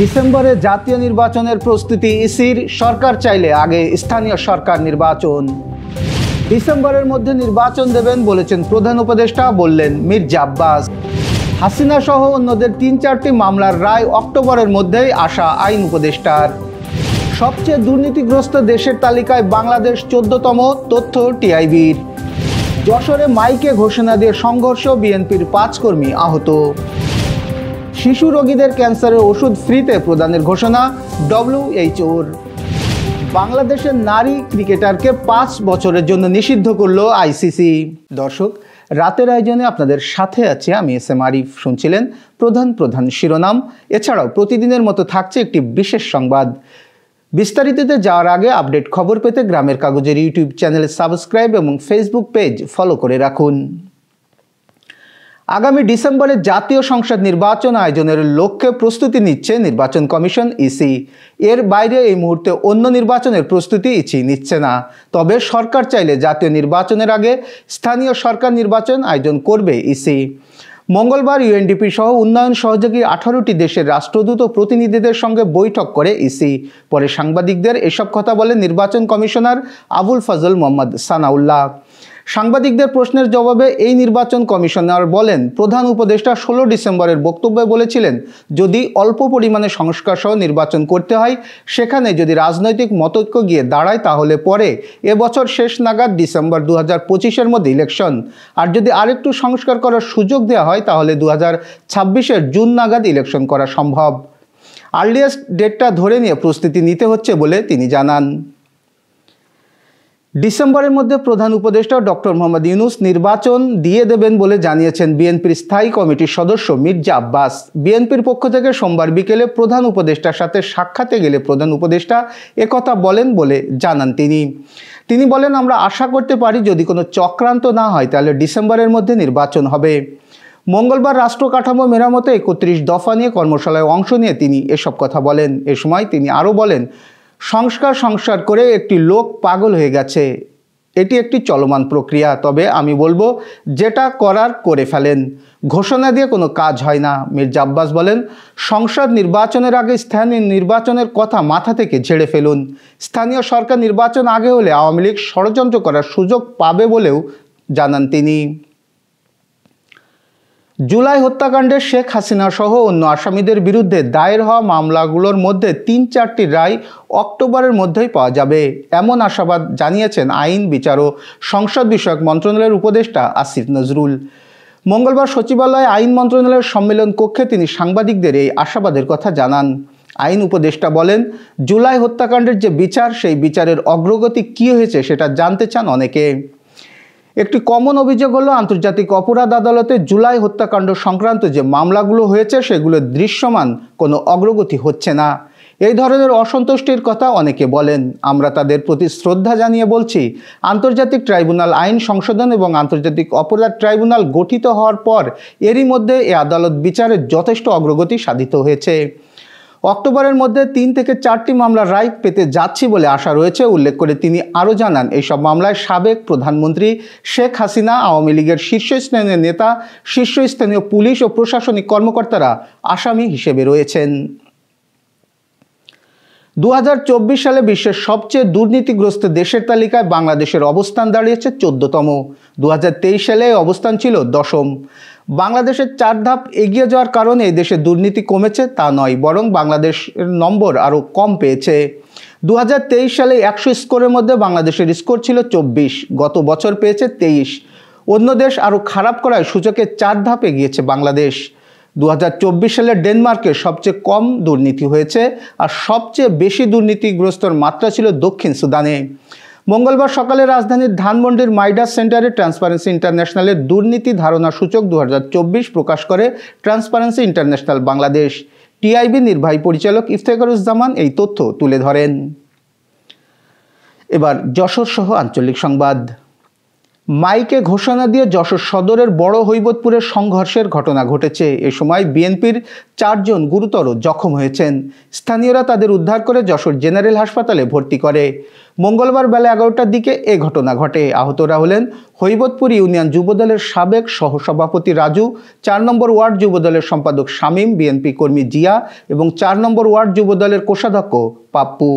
ডিসেম্বরে জাতীয় নির্বাচনের প্রস্তুতি ইসির, সরকার চাইলে আগে স্থানীয় সরকার নির্বাচন। ডিসেম্বরের মধ্যে নির্বাচন দেবেন বলেছেন প্রধান উপদেষ্টা, বললেন মির্জা আব্বাস। হাসিনা সহ অন্যদের ৩-৪টি মামলার রায় অক্টোবরের মধ্যেই আশা আইন উপদেষ্টার। সবচেয়ে দুর্নীতিগ্রস্ত দেশের তালিকায় বাংলাদেশ 14তম, তথ্য টিআইবির। যশোরে মাইকে ঘোষণা দিয়ে সংঘর্ষ, বিএনপির 5 কর্মী আহত। শিশু রোগীদের ক্যান্সারের ওষুধ ফ্রিতে প্রদানের ঘোষণা ডব্লিউএইচওর। বাংলাদেশের নারী ক্রিকেটারকে 5 বছরের জন্য নিষিদ্ধ করল আইসিসি। দর্শক, রাতের আয়োজনে আপনাদের সাথে আছি আমি এস এম আরিফ। শুনছিলেন প্রধান শিরোনাম। এছাড়াও প্রতিদিনের মতো থাকছে একটি বিশেষ সংবাদ। বিস্তারিততে যাওয়ার আগে আপডেট খবর পেতে গ্রামের কাগজের ইউটিউব চ্যানেলে সাবস্ক্রাইব এবং ফেসবুক পেজ ফলো করে রাখুন। আগামী ডিসেম্বরে জাতীয় সংসদ নির্বাচন আয়োজনের লক্ষ্যে প্রস্তুতি নিচ্ছে নির্বাচন কমিশন ইসি। এর বাইরে এই মুহূর্তে অন্য নির্বাচনের প্রস্তুতি ইসি নিচ্ছে না। তবে সরকার চাইলে জাতীয় নির্বাচনের আগে স্থানীয় সরকার নির্বাচন আয়োজন করবে ইসি। মঙ্গলবার ইউএনডিপি সহ উন্নয়ন সহযোগী 18টি দেশের রাষ্ট্রদূত ও প্রতিনিধিদের সঙ্গে বৈঠক করে ইসি। পরে সাংবাদিকদের এসব কথা বলেন নির্বাচন কমিশনার আবুল ফজল মোহাম্মদ সানাউল্লাহ। সাংবাদিকদের প্রশ্নের জবাবে এই নির্বাচন কমিশনার বলেন, প্রধান উপদেষ্টা 16 ডিসেম্বরের বক্তব্যে বলেছিলেন, যদি অল্প পরিমাণে সংস্কার সহ নির্বাচন করতে হয়, সেখানে যদি রাজনৈতিক মতৈক্য গিয়ে দাঁড়ায়, তাহলে পরে এবছর শেষ নাগাদ ডিসেম্বর 2025-এর মধ্যে ইলেকশন। আর যদি আরেকটু সংস্কার করার সুযোগ দেওয়া হয়, তাহলে 2026-এর জুন নাগাদ ইলেকশন করা সম্ভব। আর্লিয়েস্ট ডেটটা ধরে নিয়ে প্রস্তুতি নিতে হচ্ছে বলে তিনি জানান। ডিসেম্বরের মধ্যে প্রধান উপদেষ্টা ডক্টর মোহাম্মদ ইউনূস নির্বাচন দিয়ে দেবেন বলে জানিয়েছেন বিএনপির স্থায়ী কমিটির সদস্য মির্জা আব্বাস। বিএনপির পক্ষ থেকে সোমবার বিকেলে প্রধান উপদেষ্টার সাথে সাক্ষাতে গেলে প্রধান উপদেষ্টা একথা বলেন বলে জানান তিনি বলেন, আমরা আশা করতে পারি যদি কোনো চক্রান্ত না হয় তাহলে ডিসেম্বরের মধ্যে নির্বাচন হবে। মঙ্গলবার রাষ্ট্র কাঠামো মেরামতে 31 দফা নিয়ে কর্মশালায় অংশ নিয়ে তিনি এসব কথা বলেন। এ সময় তিনি আরও বলেন, সংস্কার করে একটি লোক পাগল হয়ে গেছে। এটি একটি চলমান প্রক্রিয়া। তবে আমি বলবো, যেটা করার করে ফেলেন। ঘোষণা দিয়ে কোনো কাজ হয় না। মির্জা আব্বাস বলেন, সংসদ নির্বাচনের আগে স্থানীয় নির্বাচনের কথা মাথা থেকে ঝেড়ে ফেলুন। স্থানীয় সরকার নির্বাচন আগে হলে আওয়ামী লীগ ষড়যন্ত্র করার সুযোগ পাবে বলেও জানান তিনি। জুলাই হত্যাকাণ্ডে শেখ হাসিনা সহ অন্য আসামিদের বিরুদ্ধে দায়ের হওয়া মামলাগুলোর মধ্যে 3-4টি রায় অক্টোবরের মধ্যেই পাওয়া যাবে, এমন আশাবাদ জানিয়েছেন আইন, বিচার ও সংসদ বিষয়ক মন্ত্রণালয়ের উপদেষ্টা আসিফ নজরুল। মঙ্গলবার সচিবালয়ে আইন মন্ত্রণালয়ের সম্মেলন কক্ষে তিনি সাংবাদিকদের এই আশাবাদের কথা জানান। আইন উপদেষ্টা বলেন, জুলাই হত্যাকাণ্ডের যে বিচার, সেই বিচারের অগ্রগতি কী হয়েছে সেটা জানতে চান অনেকে। একটি কমন অভিযোগ হলো, আন্তর্জাতিক অপরাধ আদালতে জুলাই হত্যাকাণ্ড সংক্রান্ত যে মামলাগুলো হয়েছে সেগুলো দৃশ্যমান কোনো অগ্রগতি হচ্ছে না। এই ধরনের অসন্তুষ্টির কথা অনেকে বলেন। আমরা তাদের প্রতি শ্রদ্ধা জানিয়ে বলছি, আন্তর্জাতিক ট্রাইব্যুনাল আইন সংশোধন এবং আন্তর্জাতিক অপরাধ ট্রাইব্যুনাল গঠিত হওয়ার পর এরই মধ্যে এই আদালত বিচারে যথেষ্ট অগ্রগতি সাধিত হয়েছে। অক্টোবরের মধ্যে 3 থেকে 4টি মামলার রায় পেতে যাচ্ছি বলে আশা রয়েছে উল্লেখ করে তিনি আরও জানান, এইসব মামলায় সাবেক প্রধানমন্ত্রী শেখ হাসিনা, আওয়ামী লীগের শীর্ষস্থানীয় নেতা, শীর্ষস্থানীয় পুলিশ ও প্রশাসনিক কর্মকর্তারা আসামি হিসেবে রয়েছেন। 2024 সালে বিশ্বের সবচেয়ে দুর্নীতিগ্রস্ত দেশের তালিকায় বাংলাদেশের অবস্থান দাঁড়িয়েছে 14তম। 2023 সালে অবস্থান ছিল 10ম। বাংলাদেশের 4 ধাপ এগিয়ে যাওয়ার কারণে এই দেশে দুর্নীতি কমেছে তা নয়, বরং বাংলাদেশের নম্বর আরও কম পেয়েছে। 2023 সালে 100 স্কোরের মধ্যে বাংলাদেশের স্কোর ছিল 24, গত বছর পেয়েছে 23। অন্য দেশ আরও খারাপ করায় সূচকে 4 ধাপ এগিয়েছে বাংলাদেশ। 2024 সালে ডেনমার্কে সবচেয়ে কম দুর্নীতি হয়েছে, আর সবচেয়ে বেশি দুর্নীতিগ্রস্তর মাত্রা ছিল দক্ষিণ সুদানে। মঙ্গলবার সকালে রাজধানীর ধানমন্ডির মাইডাস সেন্টারে ট্রান্সপারেন্সি ইন্টারন্যাশনালের দুর্নীতি ধারণা সূচক 2024 প্রকাশ করে ট্রান্সপারেন্সি ইন্টারন্যাশনাল বাংলাদেশ। টিআইবি নির্বাহী পরিচালক ইফতেখারুজ্জামান এই তথ্য তুলে ধরেন। এবার যশোর সহ আঞ্চলিক সংবাদ। মাইকে ঘোষণা দিয়ে যশোর সদরের বড় হৈবতপুরের সংঘর্ষের ঘটনা ঘটেছে। এ সময় বিএনপির 4 জন গুরুতর জখম হয়েছেন। স্থানীয়রা তাদের উদ্ধার করে যশোর জেনারেল হাসপাতালে ভর্তি করে। মঙ্গলবার বেলা 11টার দিকে এ ঘটনা ঘটে। আহতরা হলেন হৈবতপুর ইউনিয়ন যুবদলের সাবেক সহসভাপতি রাজু, 4 নম্বর ওয়ার্ড যুবদলের সম্পাদক শামীম, বিএনপি কর্মী জিয়া এবং 4 নম্বর ওয়ার্ড যুবদলের কোষাধ্যক্ষ পাপ্পু।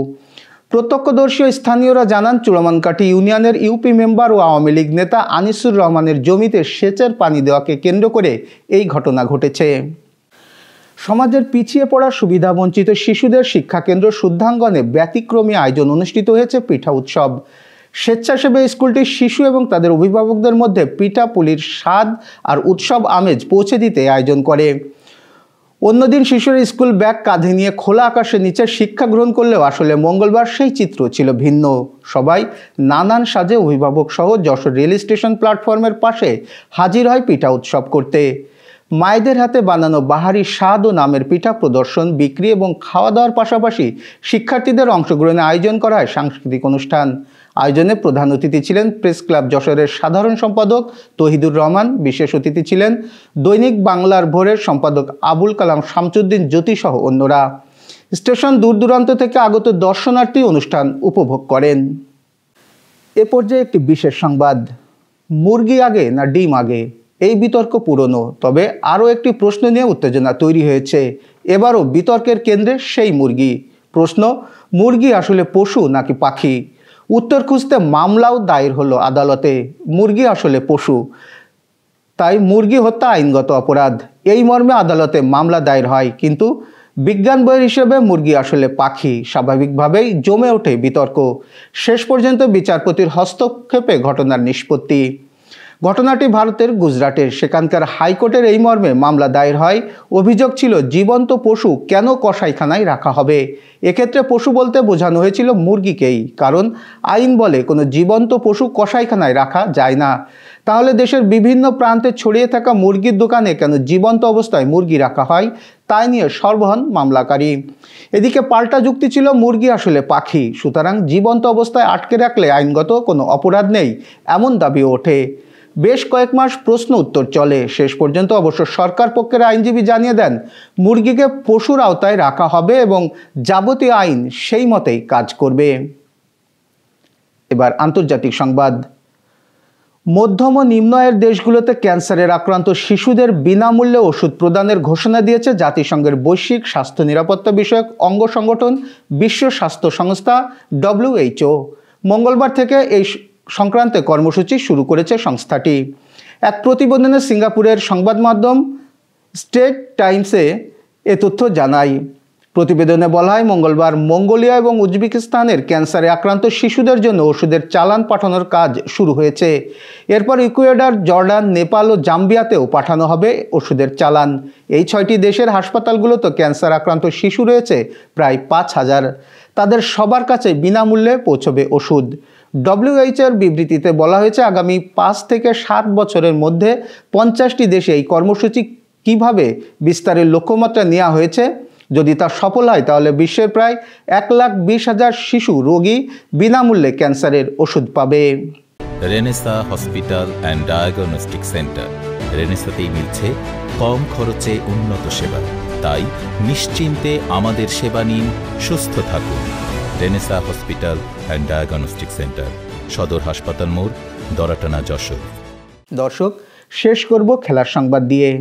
প্রত্যক্ষদর্শী স্থানীয়রা জানান, চূড়ামানকাঠি ইউনিয়নের ইউপি মেম্বার ও আওয়ামী লীগ নেতা আনিসুর রহমানের জমিতে সেচের পানি দেওয়াকে কেন্দ্র করে এই ঘটনা ঘটেছে। সমাজের পিছিয়ে পড়া সুবিধাবঞ্চিত শিশুদের শিক্ষাকেন্দ্র শুদ্ধাঙ্গনে ব্যতিক্রমী আয়োজন অনুষ্ঠিত হয়েছে পিঠা উৎসব। স্বেচ্ছাসেবী স্কুলটির শিশু এবং তাদের অভিভাবকদের মধ্যে পিঠা পুলির স্বাদ আর উৎসব আমেজ পৌঁছে দিতে আয়োজন করে। অন্যদিন শিশুর স্কুল ব্যাগ কাঁধে নিয়ে খোলা আকাশের নিচে শিক্ষা গ্রহণ করলেও আসলে মঙ্গলবার সেই চিত্র ছিল ভিন্ন। সবাই নানান সাজে অভিভাবক সহ যশোর রেল স্টেশন প্ল্যাটফর্মের পাশে হাজির হয় পিঠা উৎসব করতে। মায়েদের হাতে বানানো বাহারি স্বাদ ও নামের পিঠা প্রদর্শন, বিক্রি এবং খাওয়া দাওয়ার পাশাপাশি শিক্ষার্থীদের অংশগ্রহণে আয়োজন করা হয় সাংস্কৃতিক অনুষ্ঠান। আয়োজনে প্রধান অতিথি ছিলেন প্রেস ক্লাব যশোরের সাধারণ সম্পাদক তহিদুর রহমান। বিশেষ অতিথি ছিলেন দৈনিক বাংলার ভোরের সম্পাদক আবুল কালাম শামসুদ্দিন জ্যোতি সহ অন্যরা। স্টেশন দূর দূরান্ত থেকে আগত দর্শনার্থী অনুষ্ঠান উপভোগ করেন। এ পর্যায়ে একটি বিশেষ সংবাদ। মুরগি আগে না ডিম আগে? এই বিতর্ক পুরনো, তবে আরও একটি প্রশ্ন নিয়ে উত্তেজনা তৈরি হয়েছে। এবারও বিতর্কের কেন্দ্রে সেই মুরগি। প্রশ্ন, মুরগি আসলে পশু নাকি পাখি? উত্তর খুঁজতে মামলাও দায়ের হলো আদালতে। মুরগি আসলে পশু, তাই মুরগি হত্যা আইনগত অপরাধ, এই মর্মে আদালতে মামলা দায়ের হয়। কিন্তু বিজ্ঞান বইয়ের হিসেবে মুরগি আসলে পাখি। স্বাভাবিকভাবেই জমে ওঠে বিতর্ক। শেষ পর্যন্ত বিচারপতির হস্তক্ষেপে ঘটনার নিষ্পত্তি। ঘটনাটি ভারতের গুজরাটের। সেখানকার হাইকোর্টের এই মর্মে মামলা দায়ের হয়। অভিযোগ ছিল, জীবন্ত পশু কেন কসাইখানায় রাখা হবে? এক্ষেত্রে পশু বলতে বোঝানো হয়েছিল মুরগিকেই, কারণ আইন বলে কোনো জীবন্ত পশু কসাইখানায় রাখা যায় না। তাহলে দেশের বিভিন্ন প্রান্তে ছড়িয়ে থাকা মুরগির দোকানে কেন জীবন্ত অবস্থায় মুরগি রাখা হয়, তাই নিয়ে সরবরাহ মামলাকারী। এদিকে পাল্টা যুক্তি ছিল, মুরগি আসলে পাখি, সুতরাং জীবন্ত অবস্থায় আটকে রাখলে আইনগত কোনো অপরাধ নেই, এমন দাবি ওঠে। বেশ কয়েক মাস প্রশ্ন উত্তর চলে। শেষ পর্যন্ত অবশ্য সরকার পক্ষের আইনজীবী জানিয়ে দেন, মুরগিকে পশুর আওতায় রাখা হবে এবং যাবতীয় আইন সেই মতেই কাজ করবে। এবার আন্তর্জাতিক সংবাদ। মধ্যম ও নিম্ন আয়ের দেশগুলোতে ক্যান্সারের আক্রান্ত শিশুদের বিনামূল্যে ওষুধ প্রদানের ঘোষণা দিয়েছে জাতিসংঘের বৈশ্বিক স্বাস্থ্য নিরাপত্তা বিষয়ক অঙ্গ সংগঠন বিশ্ব স্বাস্থ্য সংস্থা WHO। মঙ্গলবার থেকে এই সংক্রান্তে কর্মসূচি শুরু করেছে সংস্থাটি। এক প্রতিবেদনে সিঙ্গাপুরের সংবাদ মাধ্যম স্টেট টাইমসে এ তথ্য জানায়। প্রতিবেদনে বলা হয়, মঙ্গলবার মঙ্গোলিয়া এবং উজবেকিস্তানের ক্যান্সারে আক্রান্ত শিশুদের জন্য ওষুধের চালান পাঠানোর কাজ শুরু হয়েছে। এরপর ইকুয়েডর, জর্ডান, নেপাল ও জাম্বিয়াতেও পাঠানো হবে ওষুধের চালান। এই 6টি দেশের হাসপাতালগুলোতে ক্যান্সার আক্রান্ত শিশু রয়েছে প্রায় 5000। তাদের সবার কাছে বিনামূল্যে পৌঁছবে ওষুধ। WHO-এর বিবৃতিতে বলা হয়েছে, আগামী 5 থেকে 7 বছরের মধ্যে 50টি দেশে এই কর্মসূচি কিভাবে বিস্তারের লক্ষ্যমাত্রা নেওয়া হয়েছে। যদি তা সফল হয় তাহলে বিশ্বের প্রায় 1,20,000 শিশু রোগী বিনামূল্যে ক্যান্সারের ওষুধ পাবে। Renaissance hospital and diagnostic centre. রেনেসাতেই মিলছে কম খরচে উন্নত সেবা। তাই নিশ্চিন্তে আমাদের সেবা নিন, সুস্থ থাকুন। Renaissance hospital and diagnostic centre, সদর হাসপাতাল মোড়, দরাটানা, যশোর। দর্শক, শেষ করব খেলার সংবাদ দিয়ে।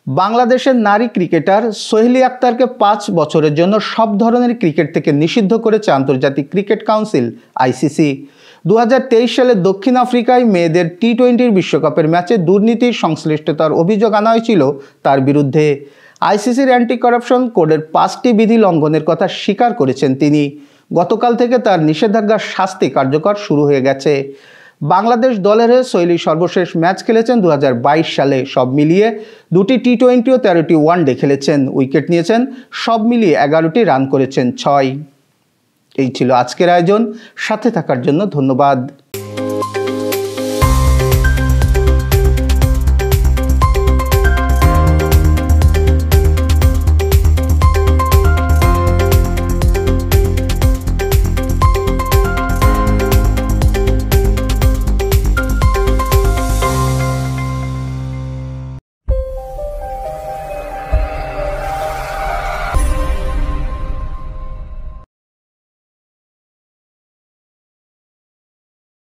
বাংলাদেশের নারী ক্রিকেটার সোহেলি আক্তারকে 5 বছরের জন্য সব ধরনের ক্রিকেট থেকে নিষিদ্ধ করেছে আন্তর্জাতিক ক্রিকেট কাউন্সিল ICC। 2023 সালে দক্ষিণ আফ্রিকায় মেয়েদের T20 বিশ্বকাপের ম্যাচে দুর্নীতির সংশ্লিষ্টতার অভিযোগ আনা হয়েছিল তার বিরুদ্ধে। ICCর অ্যান্টি করাপশন কোডের 5টি বিধি লঙ্ঘনের কথা স্বীকার করেছেন তিনি। গতকাল থেকে তার নিষেধাজ্ঞার শাস্তি কার্যকর শুরু হয়ে গেছে। বাংলাদেশ দলের হয়ে সোহেলি সর্বশেষ ম্যাচ খেলেছেন 2022 সালে। সব মিলিয়ে 2টি T20 ও 13টি ওয়ানডে খেলেছেন। উইকেট নিয়েছেন সব মিলিয়ে 11টি, রান করেছেন 6। এই ছিল আজকের আয়োজন। সাথে থাকার জন্য ধন্যবাদ।